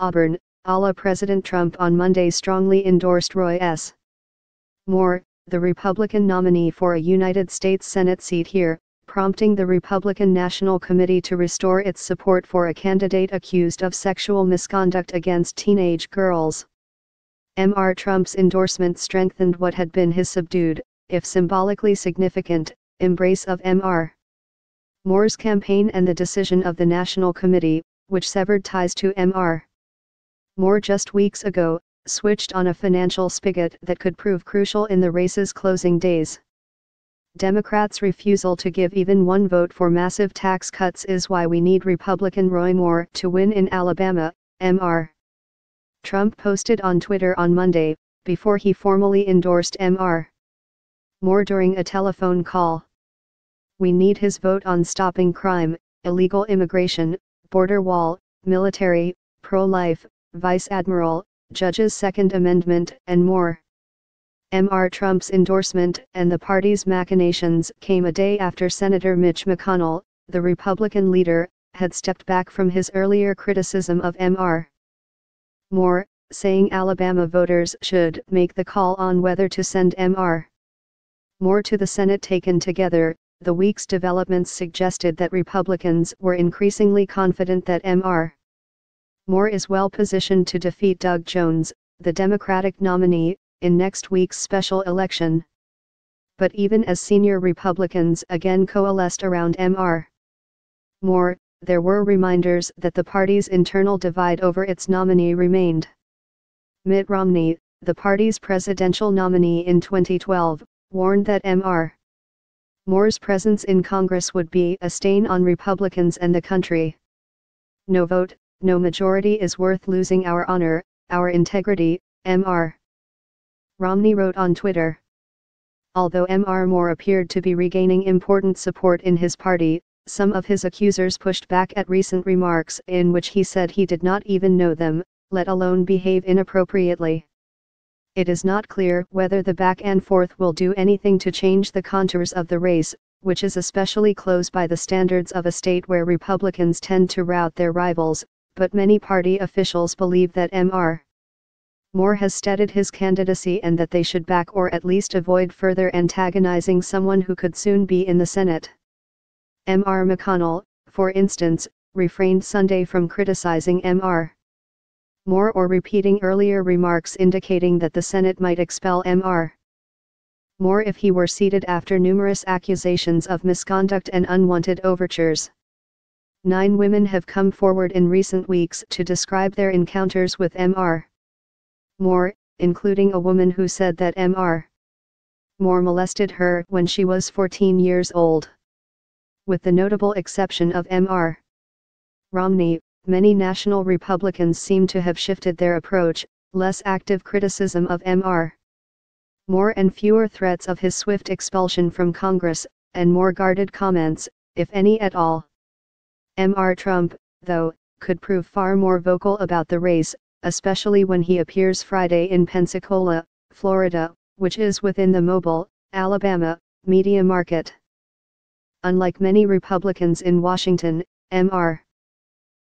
Auburn, a la President Trump on Monday strongly endorsed Roy S. Moore, the Republican nominee for a United States Senate seat here, prompting the Republican National Committee to restore its support for a candidate accused of sexual misconduct against teenage girls. Mr. Trump's endorsement strengthened what had been his subdued, if symbolically significant, embrace of Mr. Moore's campaign and the decision of the National Committee, which severed ties to Mr. Moore just weeks ago, switched on a financial spigot that could prove crucial in the race's closing days. Democrats' refusal to give even one vote for massive tax cuts is why we need Republican Roy Moore to win in Alabama, Mr. Trump posted on Twitter on Monday, before he formally endorsed Mr. Moore during a telephone call. We need his vote on stopping crime, illegal immigration, border wall, military, pro-life, vice admiral, judges' Second Amendment, and more. Mr. Trump's endorsement and the party's machinations came a day after Senator Mitch McConnell, the Republican leader, had stepped back from his earlier criticism of Mr. Moore, saying Alabama voters should make the call on whether to send Mr. Moore to the Senate. Taken together, the week's developments suggested that Republicans were increasingly confident that Mr. Moore is well positioned to defeat Doug Jones, the Democratic nominee, in next week's special election. But even as senior Republicans again coalesced around Mr. Moore, there were reminders that the party's internal divide over its nominee remained. Mitt Romney, the party's presidential nominee in 2012, warned that Mr. Moore's presence in Congress would be a stain on Republicans and the country. No vote, no majority is worth losing our honor, our integrity, Mr. Romney wrote on Twitter. Although Mr. Moore appeared to be regaining important support in his party, some of his accusers pushed back at recent remarks in which he said he did not even know them, let alone behave inappropriately. It is not clear whether the back and forth will do anything to change the contours of the race, which is especially close by the standards of a state where Republicans tend to rout their rivals, but many party officials believe that Mr. Moore has steadied his candidacy and that they should back or at least avoid further antagonizing someone who could soon be in the Senate. Mr. McConnell, for instance, refrained Sunday from criticizing Mr. Moore or repeating earlier remarks indicating that the Senate might expel Mr. Moore if he were seated after numerous accusations of misconduct and unwanted overtures. 9 women have come forward in recent weeks to describe their encounters with Mr. Moore, including a woman who said that Mr. Moore molested her when she was 14 years old. With the notable exception of Mr. Romney, many national Republicans seem to have shifted their approach, less active criticism of Mr. Moore and fewer threats of his swift expulsion from Congress, and more guarded comments, if any at all. Mr. Trump, though, could prove far more vocal about the race, especially when he appears Friday in Pensacola, Florida, which is within the Mobile, Alabama, media market. Unlike many Republicans in Washington, Mr.